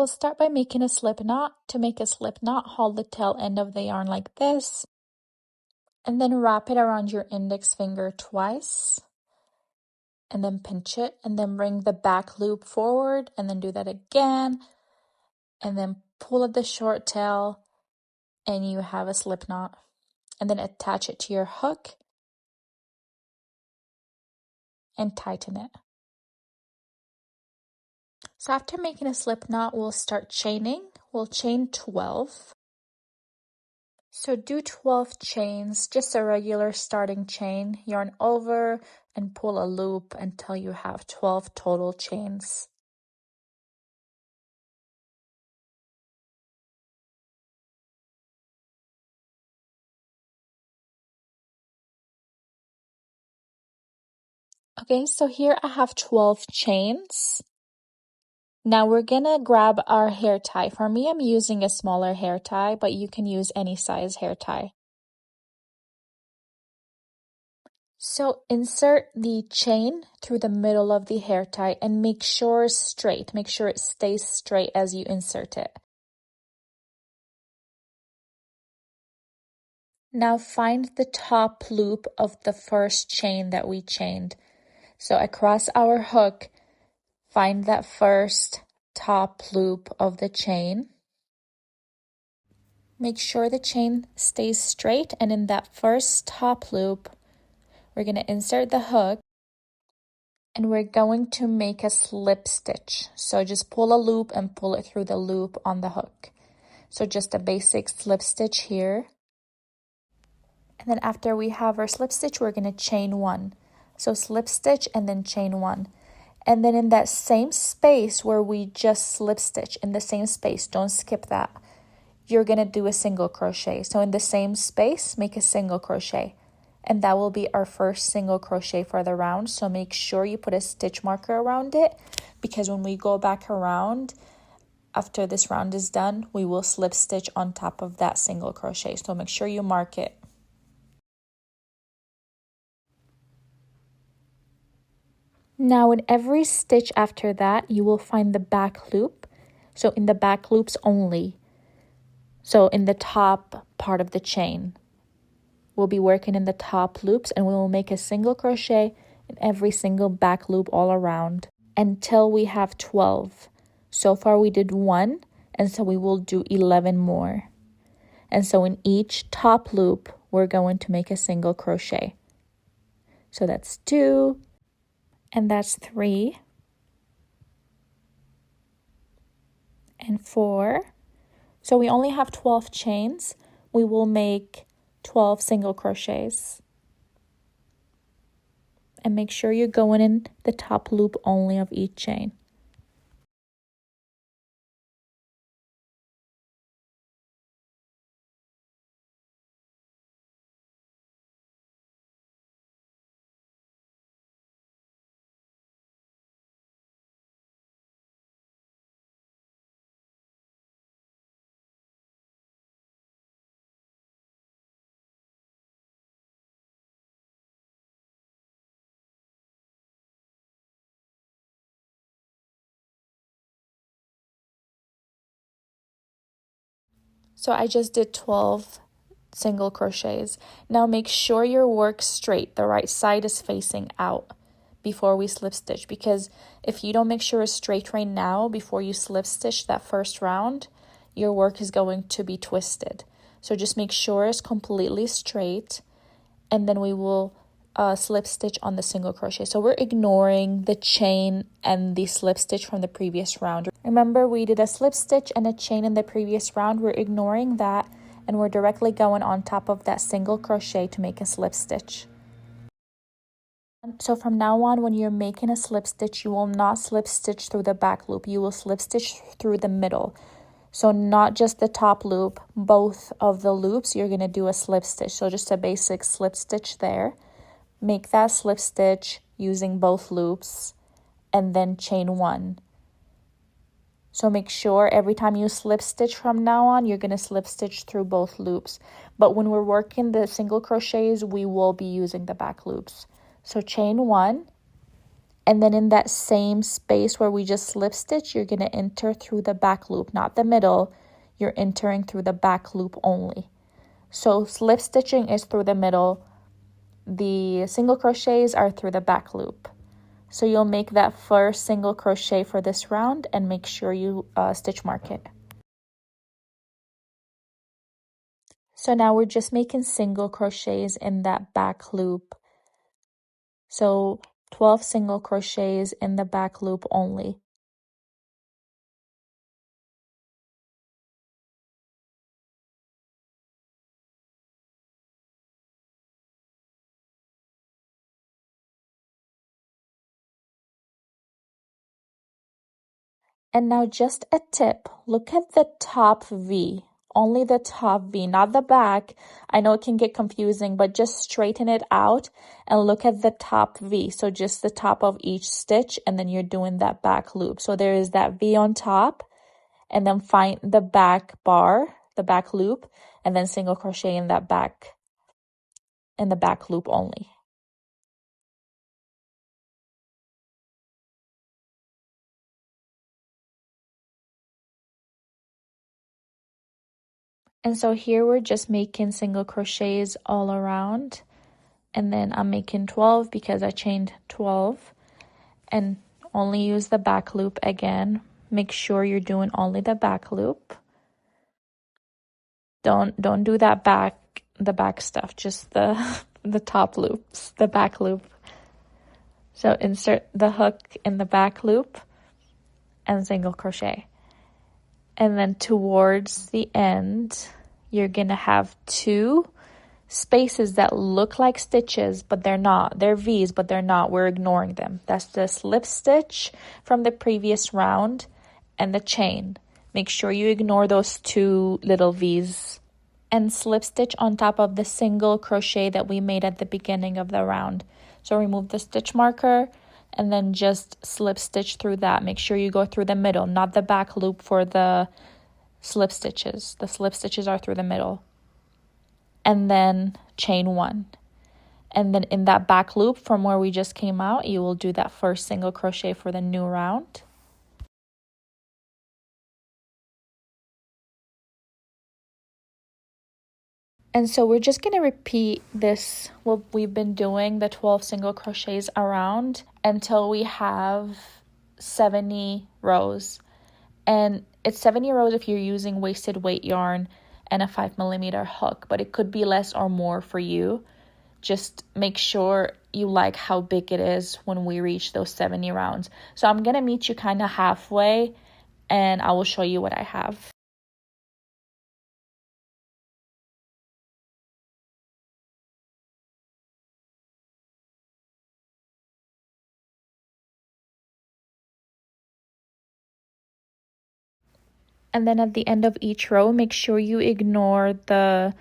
we'll start by making a slip knot. To make a slip knot, hold the tail end of the yarn like this, and then wrap it around your index finger twice, and then pinch it, and then bring the back loop forward, and then do that again, and then pull at the short tail, and you have a slip knot. And then attach it to your hook and tighten it. So after making a slip knot, we'll start chaining. We'll chain 12. So do 12 chains, just a regular starting chain, yarn over and pull a loop until you have 12 total chains. Okay, so here I have 12 chains. Now we're gonna grab our hair tie. For me, I'm using a smaller hair tie, but you can use any size hair tie. So insert the chain through the middle of the hair tie and make sure it stays straight as you insert it. Now find the top loop of the first chain that we chained. So across our hook, find that first top loop of the chain. Make sure the chain stays straight, and in that first top loop, we're going to insert the hook and we're going to make a slip stitch. So just pull a loop and pull it through the loop on the hook. So just a basic slip stitch here. And then after we have our slip stitch, we're going to chain 1. So slip stitch and then chain 1. And then in that same space where we just slip stitch, in the same space, don't skip that, you're going to do a single crochet. So in the same space, make a single crochet. And that will be our first single crochet for the round. So make sure you put a stitch marker around it, because when we go back around, after this round is done, we will slip stitch on top of that single crochet. So make sure you mark it. Now in every stitch after that, you will find the back loop. So in the back loops only. So in the top part of the chain. We'll be working in the top loops, and we will make a single crochet in every single back loop all around until we have 12. So far we did 1, and so we will do 11 more. And so in each top loop, we're going to make a single crochet. So that's 2, and that's 3, and 4. So we only have 12 chains. We will make 12 single crochets. And make sure you're going in the top loop only of each chain. So I just did 12 single crochets. Now make sure your work's straight. The right side is facing out before we slip stitch, because if you don't make sure it's straight right now before you slip stitch that first round, your work is going to be twisted. So just make sure it's completely straight, and then we will slip stitch on the single crochet. So we're ignoring the chain and the slip stitch from the previous round. Remember, we did a slip stitch and a chain in the previous round. We're ignoring that, and we're directly going on top of that single crochet to make a slip stitch. So from now on, when you're making a slip stitch, you will not slip stitch through the back loop. You will slip stitch through the middle. So not just the top loop, both of the loops, you're going to do a slip stitch. So just a basic slip stitch there. Make that slip stitch using both loops, and then chain 1. So make sure every time you slip stitch from now on, you're going to slip stitch through both loops. But when we're working the single crochets, we will be using the back loops. So chain 1, And then in that same space where we just slip stitch, you're going to enter through the back loop, not the middle. You're entering through the back loop only. So slip stitching is through the middle. The single crochets are through the back loop. So you'll make that first single crochet for this round and make sure you stitch mark it. So now we're just making single crochets in that back loop. So 12 single crochets in the back loop only. And now just a tip, look at the top V, only the top V, not the back. I know it can get confusing, but just straighten it out and look at the top V. So just the top of each stitch, and then you're doing that back loop. So there is that V on top, and then find the back bar, the back loop, and then single crochet in that back, in the back loop only. And so here we're just making single crochets all around, and then I'm making 12 because I chained 12, and only use the back loop again. Make sure you're doing only the back loop. Don't do that the back stuff, just the the top loops, the back loop. So insert the hook in the back loop and single crochet. And then towards the end, you're gonna have two spaces that look like stitches, but they're not. They're V's, but they're not. We're ignoring them. That's the slip stitch from the previous round and the chain. Make sure you ignore those two little V's. And slip stitch on top of the single crochet that we made at the beginning of the round. So remove the stitch marker and then just slip stitch through that. Make sure you go through the middle, not the back loop for the slip stitches. The slip stitches are through the middle. And then chain one. And then in that back loop from where we just came out, you will do that first single crochet for the new round. And so we're just going to repeat this, what we've been doing, the 12 single crochets around until we have 70 rows. And it's 70 rows if you're using wasted weight yarn and a 5mm hook, but it could be less or more for you. Just make sure you like how big it is when we reach those 70 rounds. So I'm going to meet you kind of halfway and I will show you what I have. And then at the end of each row, make sure you ignore the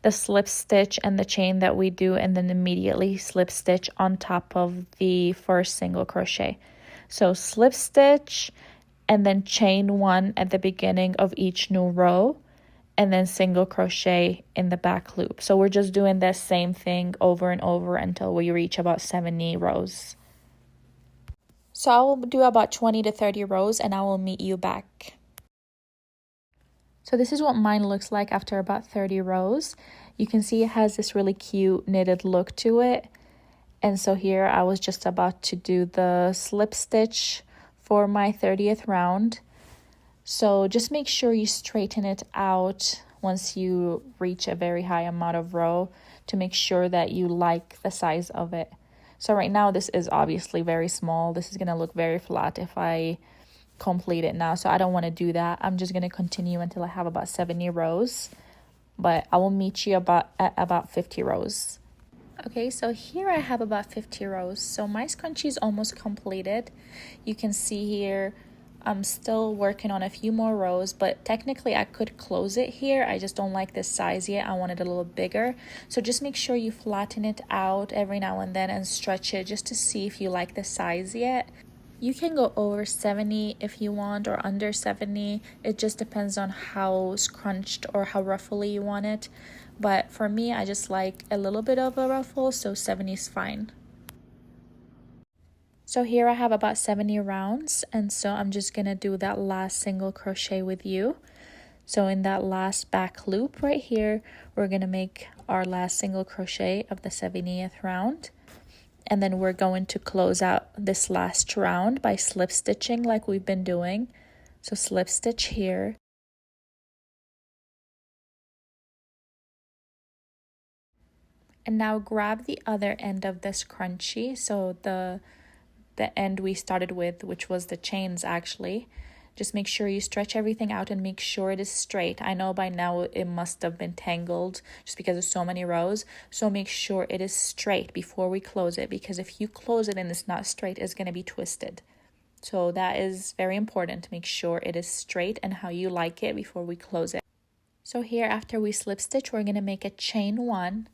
slip stitch and the chain that we do, and then immediately slip stitch on top of the first single crochet. So slip stitch and then chain one at the beginning of each new row, and then single crochet in the back loop. So we're just doing the same thing over and over until we reach about 70 rows. So I will do about 20 to 30 rows and I will meet you back. So this is what mine looks like after about 30 rows. You can see it has this really cute knitted look to it. And so here I was just about to do the slip stitch for my 30th round. So just make sure you straighten it out once you reach a very high amount of row to make sure that you like the size of it. So right now this is obviously very small. This is going to look very flat if I complete it now, so I don't want to do that. I'm just going to continue until I have about 70 rows, but I will meet you at about 50 rows. Okay, so here I have about 50 rows. So my scrunchie is almost completed. You can see here I'm still working on a few more rows, but technically I could close it here. I just don't like this size yet. I want it a little bigger. So just make sure you flatten it out every now and then and stretch it just to see if you like the size yet. You can go over 70 if you want, or under 70. It just depends on how scrunched or how ruffly you want it. But for me, I just like a little bit of a ruffle, so 70 is fine. So here I have about 70 rounds, and so I'm just gonna do that last single crochet with you. So in that last back loop right here, we're gonna make our last single crochet of the 70th round. And then we're going to close out this last round by slip stitching like we've been doing. So slip stitch here. And now grab the other end of this scrunchie, so the end we started with, which was the chains actually. Just make sure you stretch everything out and make sure it is straight. I know by now it must have been tangled just because of so many rows. So make sure it is straight before we close it, because if you close it and it's not straight, it's going to be twisted. So that is very important. Make sure it is straight and how you like it before we close it. So here, after we slip stitch, we're going to make a chain 1.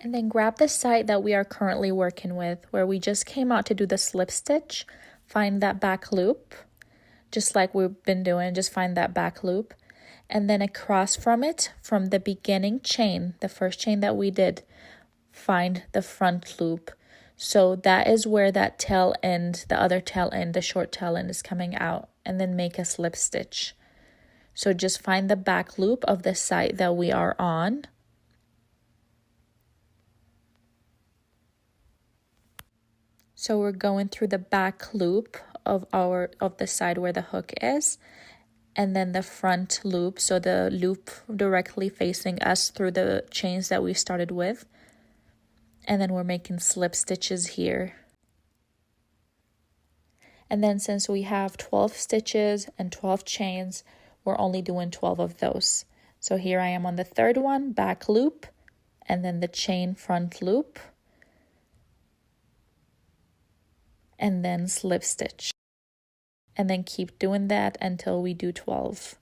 And then grab the side that we are currently working with, where we just came out to do the slip stitch. Find that back loop, just like we've been doing, just find that back loop. And then across from it, from the beginning chain, the first chain that we did, find the front loop. So that is where that tail end, the other tail end, the short tail end is coming out, and then make a slip stitch. So just find the back loop of the side that we are on. So we're going through the back loop of the side where the hook is, and then the front loop, so the loop directly facing us through the chains that we started with. And then we're making slip stitches here. And then since we have 12 stitches and 12 chains, we're only doing 12 of those. So here I am on the third one, back loop, and then the chain front loop, and then slip stitch. And then keep doing that until we do 12.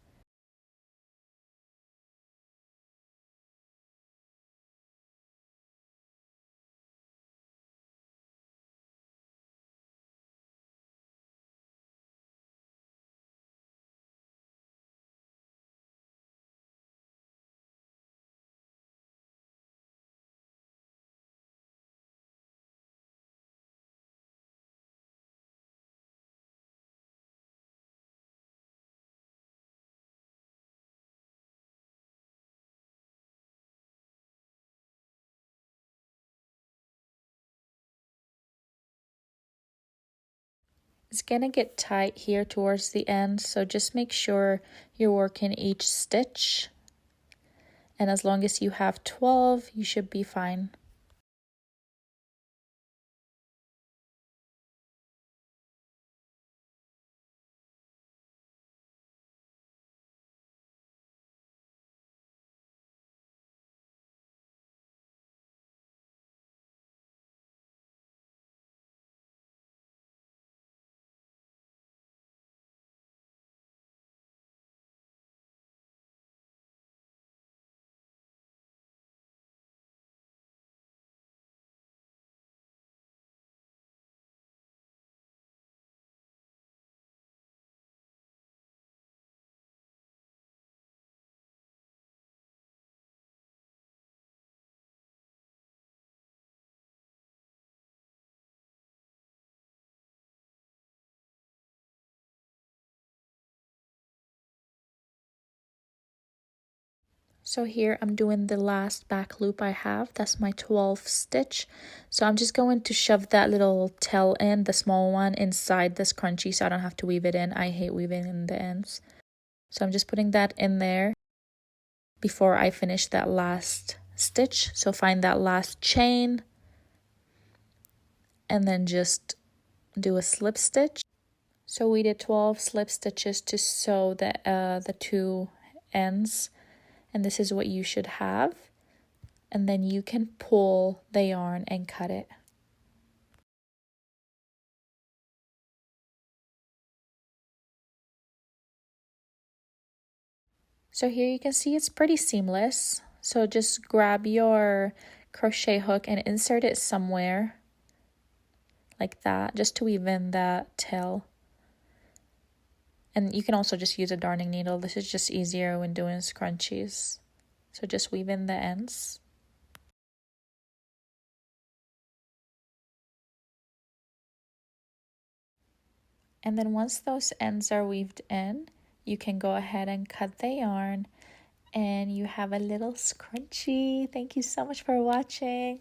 It's gonna get tight here towards the end, so just make sure you're working each stitch. And as long as you have 12, you should be fine. So here I'm doing the last back loop I have. That's my 12th stitch. So I'm just going to shove that little tail end, the small one, inside the scrunchie so I don't have to weave it in. I hate weaving in the ends. So I'm just putting that in there before I finish that last stitch. So find that last chain and then just do a slip stitch. So we did 12 slip stitches to sew the two ends. And this is what you should have. And then you can pull the yarn and cut it. So here you can see it's pretty seamless. So just grab your crochet hook and insert it somewhere like that, just to weave in that tail. And you can also just use a darning needle. This is just easier when doing scrunchies. So just weave in the ends. And then once those ends are weaved in, you can go ahead and cut the yarn and you have a little scrunchie. Thank you so much for watching.